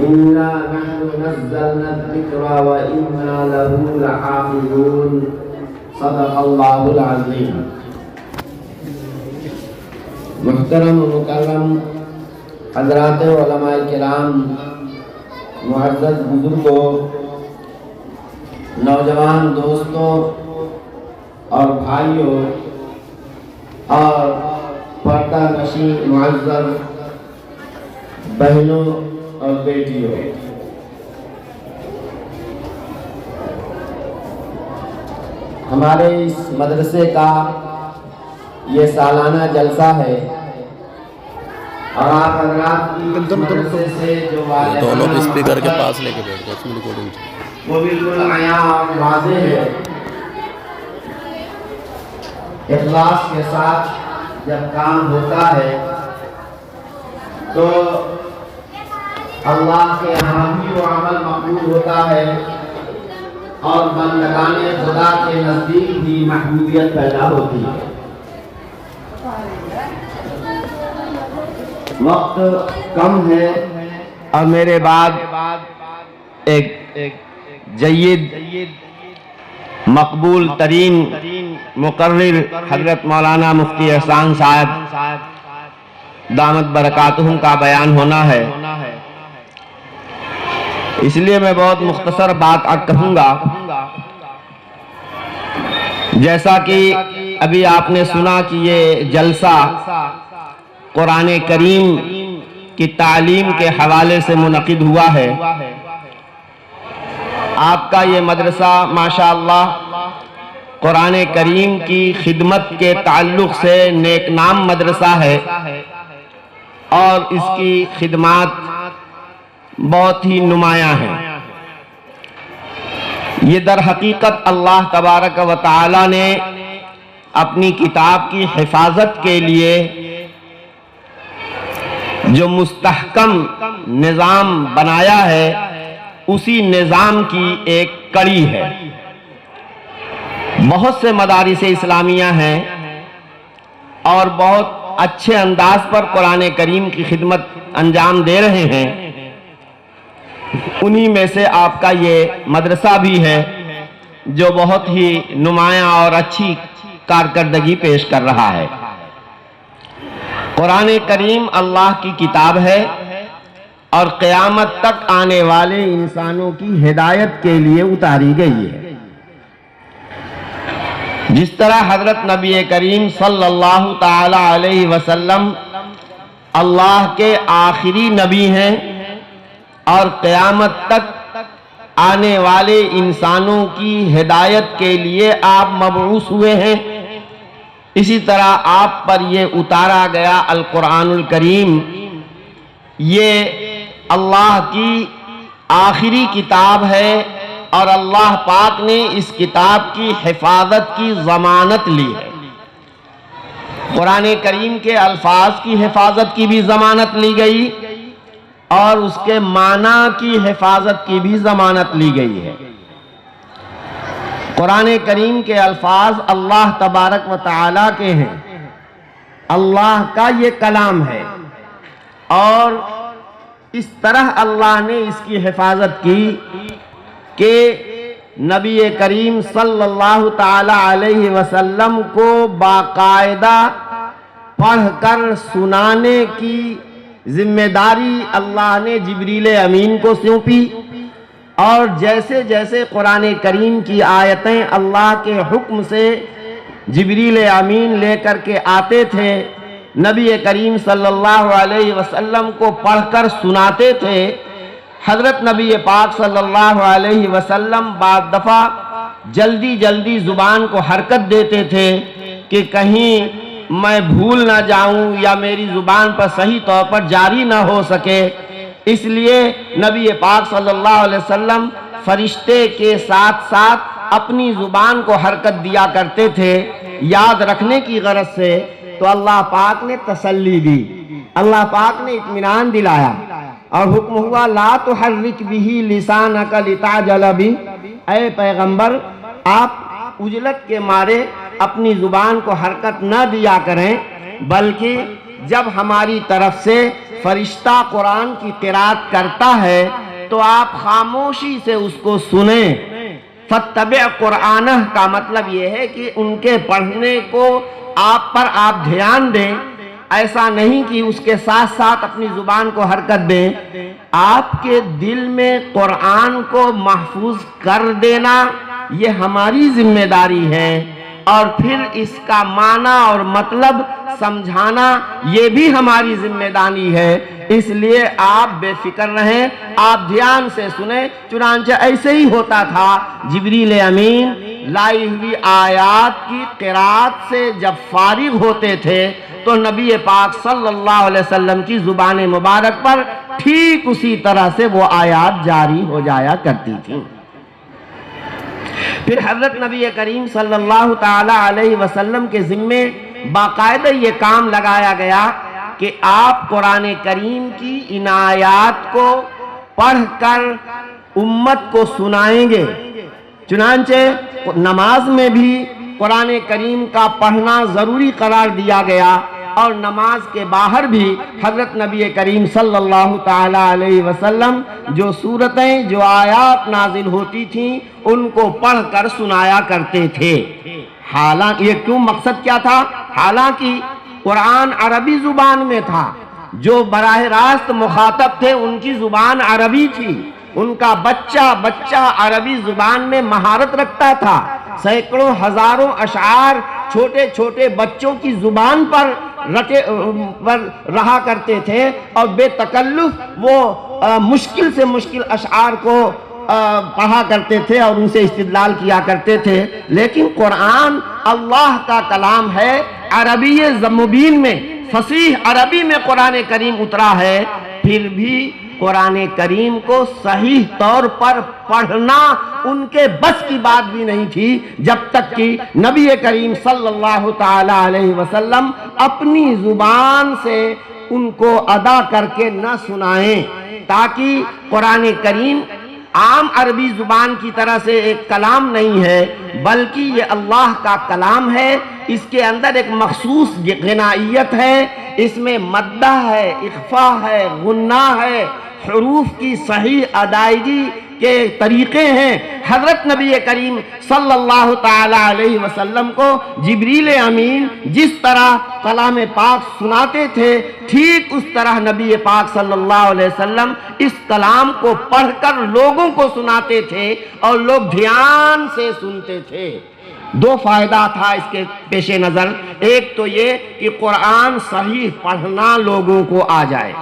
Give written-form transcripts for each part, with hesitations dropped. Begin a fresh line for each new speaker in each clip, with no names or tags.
إنا نحن نزلنا الذكر وإنا له لحافظون صدق الله العظيم. محترم و مکرم حضرات علماء کرام، معزز بزرگوں، نوجوان دوستوں اور بھائیوں اور پردہ نشین معزز بہنوں اور بیٹیوں، ہمارے اس مدرسے کا یہ سالانہ جلسہ ہے اور آپ حضرات کی مدرسے سے جو
دونوں اسپیکر کے پاس لے کے بیٹھ گئے، اس میں ریکارڈنگ
وہ بالکل عیاں اور واضح ہے۔ اخلاص کے ساتھ جب کام ہوتا ہے تو اللہ کے یہاں بھی وہ عمل مقبول ہوتا ہے اور بندگان خدا کے نزدیک بھی محبوبیت پیدا ہوتی ہے۔ وقت کم ہے اور میرے بعد ایک جید مقبول ترین مقرر حضرت مولانا مفتی احسان صاحب دامت برکاتہم کا بیان ہونا ہے، اس لیے میں بہت مختصر بات کہوں گا۔ جیسا کہ ابھی آپ نے سنا کہ یہ جلسہ قرآن کریم کی تعلیم کے حوالے سے منعقد ہوا ہے۔ آپ کا یہ مدرسہ ماشاءاللہ قرآن کریم کی خدمت کے تعلق سے نیک نام مدرسہ ہے اور اس کی خدمات بہت ہی نمایاں ہیں۔ یہ در حقیقت اللہ تبارک و تعالی نے اپنی کتاب کی حفاظت کے لیے جو مستحکم نظام بنایا ہے، اسی نظام کی ایک کڑی ہے۔ بہت سے مدارس اسلامیہ ہیں اور بہت اچھے انداز پر قرآن کریم کی خدمت انجام دے رہے ہیں، انہی میں سے آپ کا یہ مدرسہ بھی ہے جو بہت ہی نمایاں اور اچھی کارکردگی پیش کر رہا ہے۔ قرآن کریم اللہ کی کتاب ہے اور قیامت تک آنے والے انسانوں کی ہدایت کے لیے اتاری گئی ہے۔ جس طرح حضرت نبی کریم صلی اللہ تعالی علیہ وسلم اللہ کے آخری نبی ہیں اور قیامت تک آنے والے انسانوں کی ہدایت کے لیے آپ مبعوث ہوئے ہیں، اسی طرح آپ پر یہ اتارا گیا القرآن الکریم، یہ اللہ کی آخری کتاب ہے اور اللہ پاک نے اس کتاب کی حفاظت کی ضمانت لی ہے۔ قرآن کریم کے الفاظ کی حفاظت کی بھی ضمانت لی گئی اور اس کے معنی کی حفاظت کی بھی ضمانت لی گئی ہے۔ قرآن کریم کے الفاظ اللہ تبارک و تعالی کے ہیں، اللہ کا یہ کلام ہے اور اس طرح اللہ نے اس کی حفاظت کی کہ نبی کریم صلی اللہ تعالی علیہ وسلم کو باقاعدہ پڑھ کر سنانے کی ذمہ داری اللہ نے جبریل امین کو سونپی، اور جیسے جیسے قرآن کریم کی آیتیں اللہ کے حکم سے جبریل امین لے کر کے آتے تھے، نبی کریم صلی اللہ علیہ وسلم کو پڑھ کر سناتے تھے۔ حضرت نبی پاک صلی اللہ علیہ وسلم بعض دفعہ جلدی زبان کو حرکت دیتے تھے کہ کہیں میں بھول نہ جاؤں یا میری زبان پر صحیح طور پر جاری نہ ہو سکے، اس لیے نبی پاک صلی اللہ علیہ وسلم فرشتے کے ساتھ ساتھ اپنی زبان کو حرکت دیا کرتے تھے یاد رکھنے کی غرض سے۔ تو اللہ پاک نے تسلی دی، اللہ پاک نے اطمینان دلایا اور حکم ہوا لا تحرک به لسانک لتعجل به، اے پیغمبر آپ عجلت کے مارے اپنی زبان کو حرکت نہ دیا کریں، بلکہ جب ہماری طرف سے فرشتہ قرآن کی قرات کرتا ہے تو آپ خاموشی سے اس کو سنیں۔ فَاتَّبِعْ قُرْآنَهْ کا مطلب یہ ہے کہ ان کے پڑھنے کو آپ دھیان دیں، ایسا نہیں کہ اس کے ساتھ ساتھ اپنی زبان کو حرکت دیں۔ آپ کے دل میں قرآن کو محفوظ کر دینا یہ ہماری ذمہ داری ہے، اور پھر اس کا معنی اور مطلب سمجھانا یہ بھی ہماری ذمہ داری ہے۔ اس لیے آپ بے فکر رہیں، آپ دھیان سے سنیں۔ چنانچہ ایسے ہی ہوتا تھا، جبریل امین لائی ہوئی آیات کی قرات سے جب فارغ ہوتے تھے تو نبی پاک صلی اللہ علیہ وسلم کی زبان مبارک پر ٹھیک اسی طرح سے وہ آیات جاری ہو جایا کرتی تھیں۔ پھر حضرت نبی کریم صلی اللہ تعالی علیہ وسلم کے ذمے باقاعدہ یہ کام لگایا گیا کہ آپ قرآن کریم کی ان آیات کو پڑھ کر امت کو سنائیں گے۔ چنانچہ نماز میں بھی قرآن کریم کا پڑھنا ضروری قرار دیا گیا، اور نماز کے باہر بھی حضرت نبی کریم صلی اللہ تعالی علیہ وسلم جو سورتیں، جو آیات نازل ہوتی تھیں ان کو پڑھ کر سنایا کرتے تھے۔ حالانکہ یہ کیوں مقصد کیا تھا؟ حالانکہ قرآن عربی زبان میں تھا، جو براہ راست مخاطب تھے ان کی زبان عربی تھی، ان کا بچہ عربی زبان میں مہارت رکھتا تھا، سینکڑوں ہزاروں اشعار چھوٹے چھوٹے بچوں کی زبان پر رہا کرتے تھے، اور بے تکلف وہ مشکل سے مشکل اشعار کو پڑھا کرتے تھے اور ان سے استدلال کیا کرتے تھے۔ لیکن قرآن اللہ کا کلام ہے، عربی مبین میں، فصیح عربی میں قرآن کریم اترا ہے، پھر بھی قرآن کریم کو صحیح طور پر پڑھنا ان کے بس کی بات بھی نہیں تھی، جب تک کہ نبی کریم صلی اللہ تعالی علیہ وسلم اپنی زبان سے ان کو ادا کر کے نہ سنائیں، تاکہ قرآن کریم عام عربی زبان کی طرح سے ایک کلام نہیں ہے، بلکہ یہ اللہ کا کلام ہے۔ اس کے اندر ایک مخصوص غنائیت ہے، اس میں مدہ ہے، اخفا ہے، غنہ ہے، حروف کی صحیح ادائیگی کے طریقے ہیں۔ حضرت نبی کریم صلی اللہ تعالی علیہ وسلم کو جبریل امین جس طرح کلام پاک سناتے تھے، ٹھیک اس طرح نبی پاک صلی اللہ علیہ وسلم اس کلام کو پڑھ کر لوگوں کو سناتے تھے اور لوگ دھیان سے سنتے تھے۔ دو فائدہ تھا اس کے پیش نظر، ایک تو یہ کہ قرآن صحیح پڑھنا لوگوں کو آ جائے،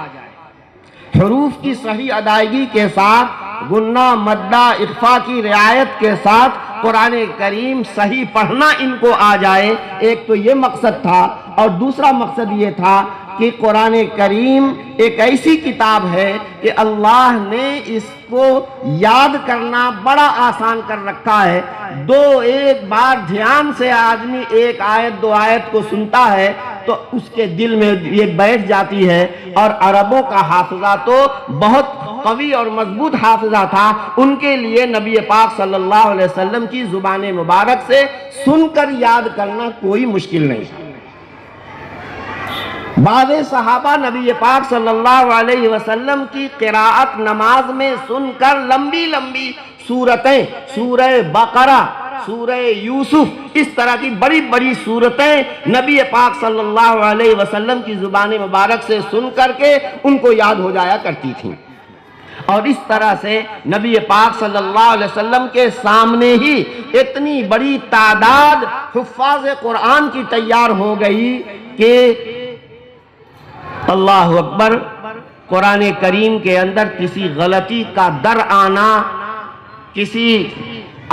حروف کی صحیح ادائیگی کے ساتھ، غنہ مدہ اخفا کی رعایت کے ساتھ قرآن کریم صحیح پڑھنا ان کو آ جائے، ایک تو یہ مقصد تھا، اور دوسرا مقصد یہ تھا کہ قرآن کریم ایک ایسی کتاب ہے کہ اللہ نے اس کو یاد کرنا بڑا آسان کر رکھا ہے۔ ایک بار دھیان سے آدمی ایک آیت دو آیت کو سنتا ہے تو اس کے دل میں یہ بیٹھ جاتی ہے، اور عربوں کا حافظہ تو بہت قوی اور مضبوط حافظہ تھا، ان کے لیے نبی پاک صلی اللہ علیہ وسلم کی زبان مبارک سے سن کر یاد کرنا کوئی مشکل نہیں تھا۔ بعض صحابہ نبی پاک صلی اللہ علیہ وسلم کی قراءت نماز میں سن کر لمبی لمبی سورتیں، سورہ بقرہ، سورہ یوسف، اس طرح کی بڑی بڑی سورتیں نبی پاک صلی اللہ علیہ وسلم کی زبان مبارک سے سن کر کے ان کو یاد ہو جایا کرتی تھیں، اور اس طرح سے نبی پاک صلی اللہ علیہ وسلم کے سامنے ہی اتنی بڑی تعداد حفاظ قرآن کی تیار ہو گئی کہ اللہ اکبر، قرآن کریم کے اندر کسی غلطی کا در آنا، کسی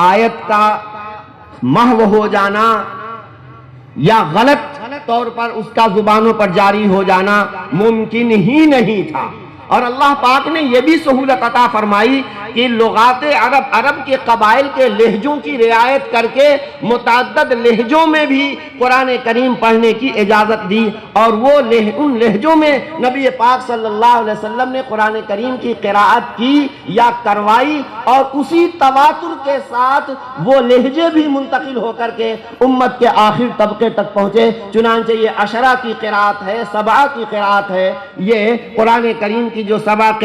آیت کا محو ہو جانا یا غلط طور پر اس کا زبانوں پر جاری ہو جانا ممکن ہی نہیں تھا۔ اور اللہ پاک نے یہ بھی سہولت عطا فرمائی کہ لغات عرب کے قبائل کے لہجوں کی رعایت کر کے متعدد لہجوں میں بھی قرآن کریم پڑھنے کی اجازت دی، اور وہ ان لہجوں میں نبی پاک صلی اللہ علیہ وسلم نے قرآن کریم کی قراءت کی یا کروائی، اور اسی تواتر کے ساتھ وہ لہجے بھی منتقل ہو کر کے امت کے آخر طبقے تک پہنچے۔ چنانچہ یہ عشرہ کی قراءت ہے، سبعہ کی قراءت ہے، یہ قرآن کریم کی جو 7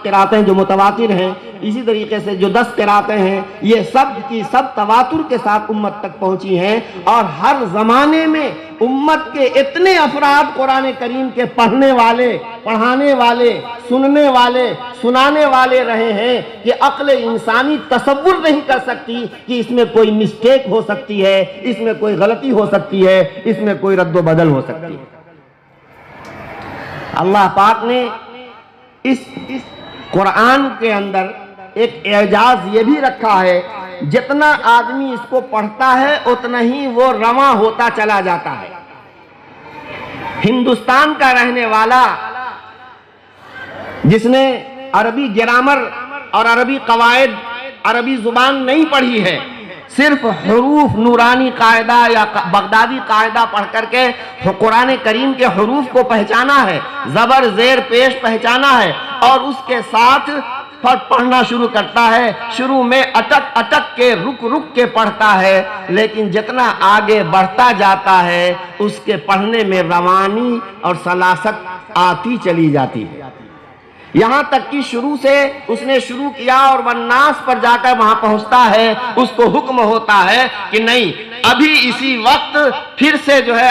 قراءتیں جو متواتر ہیں، اسی طریقے سے جو 10 قراءتیں ہیں، یہ سب کی سب تواتر کے ساتھ امت تک پہنچی ہیں، اور ہر زمانے میں امت کے اتنے افراد قرآن کریم کے پڑھنے والے، پڑھانے والے، سننے والے، سنانے والے رہے ہیں کہ عقل انسانی تصور نہیں کر سکتی کہ اس میں کوئی مسٹیک ہو سکتی ہے، اس میں کوئی غلطی ہو سکتی ہے، اس میں کوئی رد و بدل ہو سکتی ہے۔ اللہ پاک نے اس قرآن کے اندر ایک اعجاز یہ بھی رکھا ہے، جتنا آدمی اس کو پڑھتا ہے اتنا ہی وہ رواں ہوتا چلا جاتا ہے۔ ہندوستان کا رہنے والا جس نے عربی گرامر اور عربی قواعد، عربی زبان نہیں پڑھی ہے، صرف حروف نورانی قاعدہ یا بغدادی قاعدہ پڑھ کر کے قرآن کریم کے حروف کو پہچانا ہے، زبر زیر پیش پہچانا ہے، اور اس کے ساتھ پڑھنا شروع کرتا ہے، شروع میں اٹک اٹک کے رک رک کے پڑھتا ہے، لیکن جتنا آگے بڑھتا جاتا ہے اس کے پڑھنے میں روانی اور سلاست آتی چلی جاتی ہے، یہاں تک کہ شروع سے اس نے شروع کیا اور والناس پر جا کر وہاں پہنچتا ہے، اس کو حکم ہوتا ہے کہ نہیں، ابھی اسی وقت پھر سے جو ہے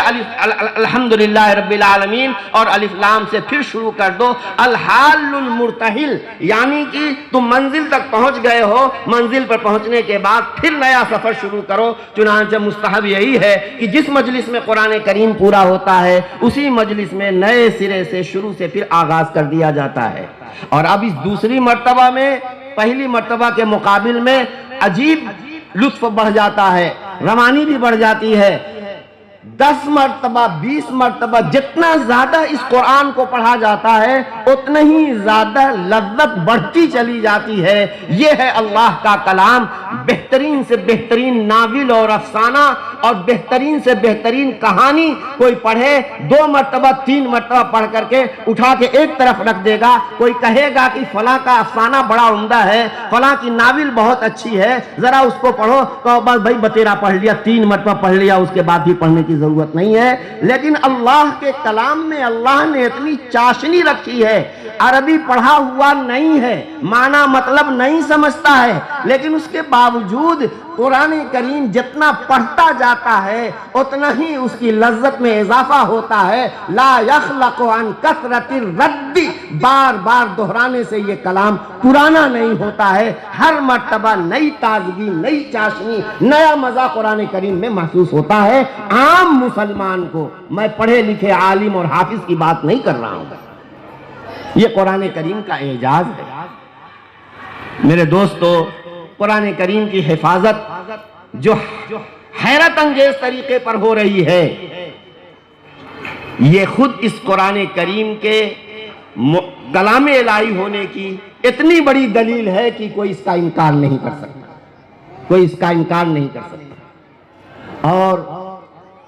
الحمدللہ رب العالمین اور الف لام سے پھر شروع کر دو، الحال المرتحل، یعنی کہ تم منزل تک پہنچ گئے ہو، منزل پر پہنچنے کے بعد پھر نیا سفر شروع کرو۔ چنانچہ مستحب یہی ہے کہ جس مجلس میں قرآن کریم پورا ہوتا ہے اسی مجلس میں نئے سرے سے شروع سے پھر آغاز کر دیا جاتا ہے، اور اب اس دوسری مرتبہ میں پہلی مرتبہ کے مقابل میں عجیب لطف بڑھ جاتا ہے، روانی بھی بڑھ جاتی ہے۔ 10 مرتبہ 20 مرتبہ جتنا زیادہ اس قرآن کو پڑھا جاتا ہے اتنا ہی زیادہ لذت بڑھتی چلی جاتی ہے۔ یہ ہے اللہ کا کلام، بہترین سے بہترین ناول اور افسانہ اور بہترین سے بہترین کہانی کوئی پڑھے 2 مرتبہ 3 مرتبہ پڑھ کر کے اٹھا کے ایک طرف رکھ دے گا، کوئی کہے گا کہ فلاں کا افسانہ بڑا عمدہ ہے، فلاں کی ناول بہت اچھی ہے، ذرا اس کو پڑھو، تو بس بھائی بتیرا پڑھ لیا، 3 مرتبہ پڑھ لیا، اس کے بعد بھی پڑھنے کی ضرورت نہیں ہے۔ لیکن اللہ کے کلام میں اللہ نے اتنی چاشنی رکھی ہے، عربی پڑھا ہوا نہیں ہے، معنی مطلب نہیں سمجھتا ہے، لیکن اس کے باوجود قرآن کریم جتنا پڑھتا جاتا ہے اتنا ہی اس کی لذت میں اضافہ ہوتا ہے۔ لا یخلق عن کثرت الرد، بار بار دہرانے سے یہ کلام پرانا نہیں ہوتا ہے، ہر مرتبہ نئی تازگی، نئی چاشنی، نیا مزہ قرآن کریم میں محسوس ہوتا ہے۔ عام مسلمان کو، میں پڑھے لکھے عالم اور حافظ کی بات نہیں کر رہا ہوں، یہ قرآن کریم کا اعجاز ہے۔ میرے دوستو، قرآن کریم کی حفاظت جو حیرت انگیز طریقے پر ہو رہی ہے، یہ خود اس قرآن کریم کے کلام الہی ہونے کی اتنی بڑی دلیل ہے کہ کوئی اس کا انکار نہیں کر سکتا، کوئی اس کا انکار نہیں کر سکتا۔ اور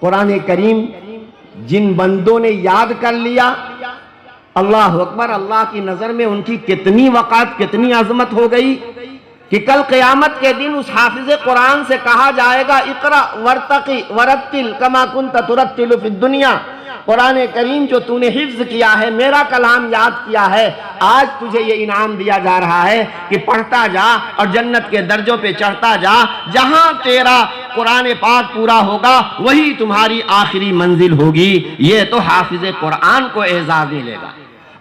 قرآن کریم جن بندوں نے یاد کر لیا، اللہ اکبر، اللہ کی نظر میں ان کی کتنی وقعت، کتنی عظمت ہو گئی کہ کل قیامت کے دن اس حافظ قرآن سے کہا جائے گا اقرأ ورتقی ورتل کما کنت ترتل فی الدنیا، قرآن کریم جو تو نے حفظ کیا ہے، میرا کلام یاد کیا ہے، آج تجھے یہ انعام دیا جا رہا ہے کہ پڑھتا جا اور جنت کے درجوں پہ چڑھتا جا، جہاں تیرا قرآن پاک پورا ہوگا وہی تمہاری آخری منزل ہوگی۔ یہ تو حافظ قرآن کو اعزاز ملے گا۔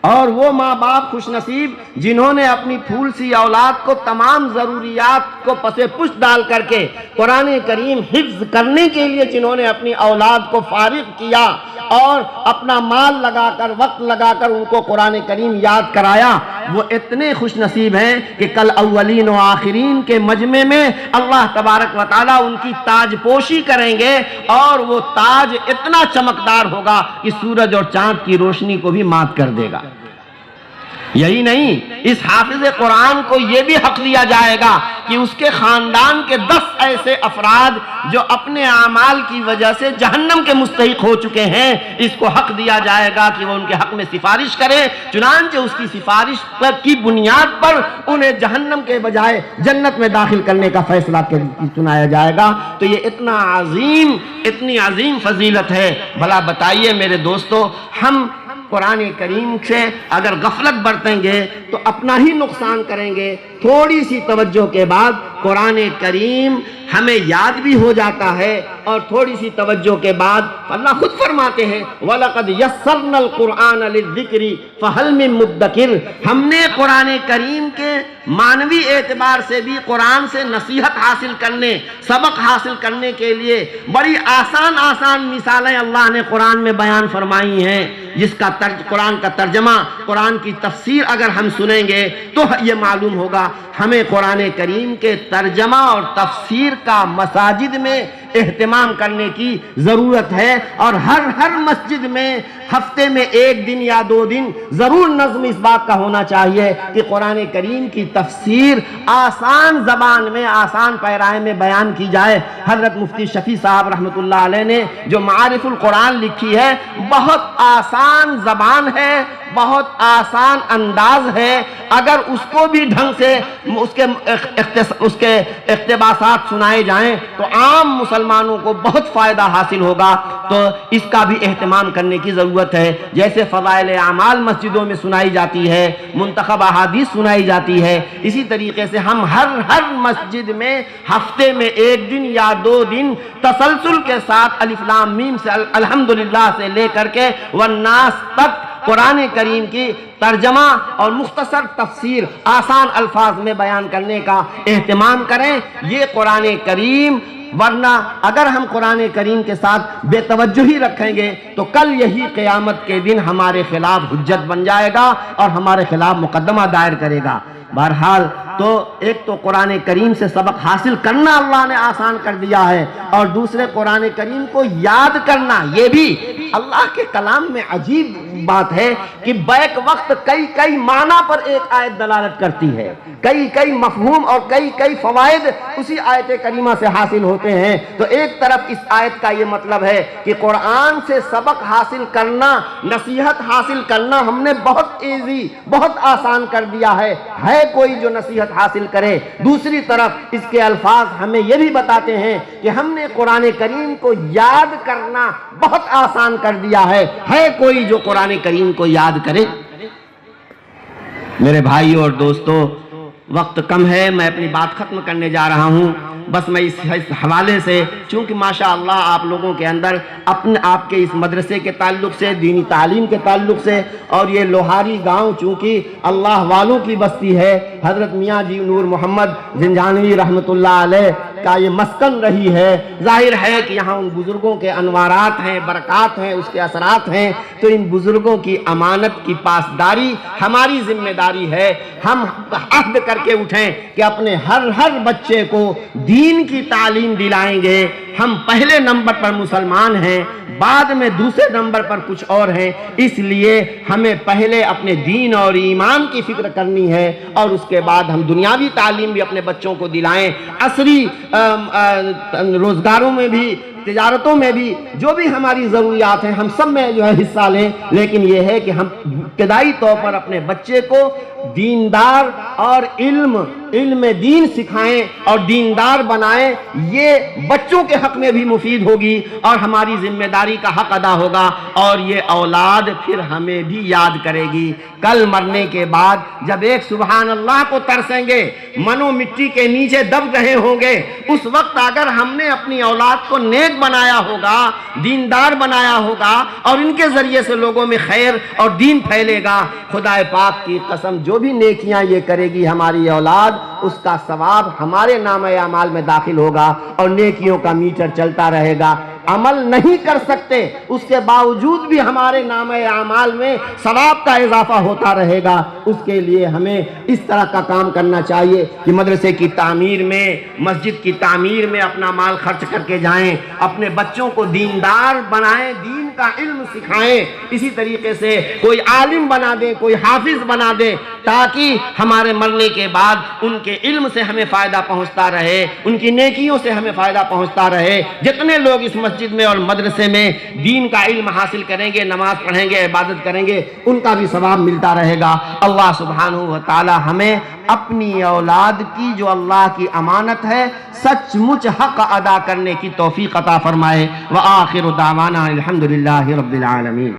اور وہ ماں باپ خوش نصیب جنہوں نے اپنی پھول سی اولاد کو تمام ضروریات کو پسے پشت ڈال کر کے قرآن کریم حفظ کرنے کے لیے جنہوں نے اپنی اولاد کو فارغ کیا اور اپنا مال لگا کر، وقت لگا کر ان کو قرآن کریم یاد کرایا، وہ اتنے خوش نصیب ہیں کہ کل اولین و آخرین کے مجمع میں اللہ تبارک و تعالیٰ ان کی تاج پوشی کریں گے، اور وہ تاج اتنا چمکدار ہوگا کہ سورج اور چاند کی روشنی کو بھی مات کر دے گا۔ یہی نہیں، اس حافظ قرآن کو یہ بھی حق دیا جائے گا کہ اس کے خاندان کے 10 ایسے افراد جو اپنے اعمال کی وجہ سے جہنم کے مستحق ہو چکے ہیں، اس کو حق دیا جائے گا کہ وہ ان کے حق میں سفارش کرے، چنانچہ اس کی سفارش کی بنیاد پر انہیں جہنم کے بجائے جنت میں داخل کرنے کا فیصلہ سنایا جائے گا۔ تو یہ اتنی عظیم فضیلت ہے۔ بھلا بتائیے میرے دوستو، ہم قرآن کریم سے اگر غفلت برتیں گے تو اپنا ہی نقصان کریں گے۔ تھوڑی سی توجہ کے بعد قرآن کریم ہمیں یاد بھی ہو جاتا ہے، اور تھوڑی سی توجہ کے بعد اللہ خود فرماتے ہیں وَلَقَدْ يَسَّرْنَا الْقُرْآنَ لِلذِّكْرِ فَهَلْ مِن مُدَّكِرٍ، ہم نے قرآن کریم کے معنوی اعتبار سے بھی قرآن سے نصیحت حاصل کرنے، سبق حاصل کرنے کے لیے بڑی آسان مثالیں اللہ نے قرآن میں بیان فرمائی ہیں، جس کا قرآن کا ترجمہ، قرآن کی تفسیر اگر ہم سنیں گے تو یہ معلوم ہوگا ہمیں قرآن کریم کے ترجمہ اور تفسیر کا مساجد میں اہتمام کرنے کی ضرورت ہے، اور ہر مسجد میں ہفتے میں 1 دن یا 2 دن ضرور نظم اس بات کا ہونا چاہیے کہ قرآن کریم کی تفسیر آسان زبان میں، آسان پیرائے میں بیان کی جائے۔ حضرت مفتی شفیع صاحب رحمۃ اللہ علیہ نے جو معارف القرآن لکھی ہے، بہت آسان زبان ہے، بہت آسان انداز ہے، اگر اس کو بھی ڈھنگ سے اس کے اقتباسات سنائے جائیں تو عام مسلمانوں کو بہت فائدہ حاصل ہوگا۔ تو اس کا بھی اہتمام کرنے کی ضرورت ہے۔ جیسے فضائل اعمال مسجدوں میں سنائی جاتی ہے، منتخب احادیث سنائی جاتی ہے، اسی طریقے سے ہم ہر مسجد میں ہفتے میں 1 دن یا 2 دن تسلسل کے ساتھ الف لام میم سے الحمدللہ سے لے کر کے والناس تک قرآن کریم کی ترجمہ اور مختصر تفسیر آسان الفاظ میں بیان کرنے کا اہتمام کریں۔ یہ قرآن کریم، ورنہ اگر ہم قرآن کریم کے ساتھ بے توجہی رکھیں گے تو کل یہی قیامت کے دن ہمارے خلاف حجت بن جائے گا اور ہمارے خلاف مقدمہ دائر کرے گا۔ بہرحال تو ایک تو قرآن کریم سے سبق حاصل کرنا اللہ نے آسان کر دیا ہے، اور دوسرے قرآن کریم کو یاد کرنا، یہ بھی اللہ کے کلام میں عجیب بات ہے کہ بیک وقت کئی معنی پر ایک آیت دلالت کرتی ہے، کئی مفہوم اور کئی فوائد اسی آیت کریمہ سے حاصل ہوتے ہیں۔ تو ایک طرف اس آیت کا یہ مطلب ہے کہ قرآن سے سبق حاصل کرنا، نصیحت حاصل کرنا ہم نے بہت ایزی، بہت آسان کر دیا ہے کوئی جو نصیحت حاصل کرے۔ دوسری طرف اس کے الفاظ ہمیں یہ بھی بتاتے ہیں کہ ہم نے قرآن کریم کو یاد کرنا بہت آسان کر دیا ہے کوئی جو قرآن کریم کو یاد کرے؟ میرے بھائیوں اور دوستو، وقت کم ہے، میں اپنی بات ختم کرنے جا رہا ہوں۔ بس میں اس حوالے سے، چونکہ ماشاءاللہ آپ لوگوں کے اندر آپ کے اس مدرسے کے تعلق سے، دینی تعلیم کے تعلق سے، اور یہ لوہاری گاؤں چونکہ اللہ والوں کی بستی ہے، حضرت میاں جی نور محمد زنجانوی رحمۃ اللہ علیہ کا یہ مسکن رہی ہے، ظاہر ہے کہ یہاں ان بزرگوں کے انوارات ہیں، برکات ہیں، اس کے اثرات ہیں۔ تو ان بزرگوں کی امانت کی پاسداری ہماری ذمہ داری ہے۔ ہم عہد کر کے اٹھیں کہ اپنے ہر بچے کو دین کی تعلیم دلائیں گے۔ ہم پہلے نمبر پر مسلمان ہیں، بعد میں دوسرے نمبر پر کچھ اور ہیں، اس لیے ہمیں پہلے اپنے دین اور ایمان کی فکر کرنی ہے، اور اس کے بعد ہم دنیاوی تعلیم بھی اپنے بچوں کو دلائیں۔ عصری روزگاروں میں بھی، تجارتوں میں بھی، جو بھی ہماری ضروریات ہیں ہم سب میں جو ہے حصہ لیں، لیکن یہ ہے کہ ہم ابتدائی طور پر اپنے بچے کو دیندار اور علم دین سکھائیں اور دیندار بنائیں۔ یہ بچوں کے حق میں بھی مفید ہوگی اور ہماری ذمہ داری کا حق ادا ہوگا، اور یہ اولاد پھر ہمیں بھی یاد کرے گی۔ کل مرنے کے بعد جب ایک سبحان اللہ کو ترسیں گے، منو مٹی کے نیچے دب رہے ہوں گے، اس وقت اگر ہم نے اپنی اولاد کو نیک بنایا ہوگا، دیندار بنایا ہوگا، اور ان کے ذریعے سے لوگوں میں خیر اور دین پھیلے گا، خدا پاک کی قسم جو بھی نیکیاں یہ کرے گی ہماری اولاد، اس کا ثواب ہمارے نامہ اعمال میں داخل ہوگا اور نیکیوں کا میٹر چلتا رہے گا۔ عمل نہیں کر سکتے، اس کے باوجود بھی ہمارے نامہ اعمال میں ثواب کا اضافہ ہوتا رہے گا۔ اس کے لیے ہمیں اس طرح کا کام کرنا چاہیے کہ مدرسے کی تعمیر میں، مسجد کی تعمیر میں اپنا مال خرچ کر کے جائیں، اپنے بچوں کو دیندار بنائیں، دین کا علم سکھائیں، اسی طریقے سے کوئی عالم بنا دیں، کوئی حافظ بنا دیں، تاکہ ہمارے مرنے کے بعد ان کے علم سے ہمیں فائدہ پہنچتا رہے، ان کی نیکیوں سے ہمیں فائدہ پہنچتا رہے۔ جتنے لوگ اس مسجد میں اور مدرسے میں دین کا علم حاصل کریں گے، نماز پڑھیں گے، عبادت کریں گے، ان کا بھی ثواب ملتا رہے گا۔ اللہ سبحانہ و تعالی ہمیں اپنی اولاد کی جو اللہ کی امانت ہے سچ مچ حق ادا کرنے کی توفیق عطا فرمائے۔ وآخر دعوانا الحمدللہ رب العالمین۔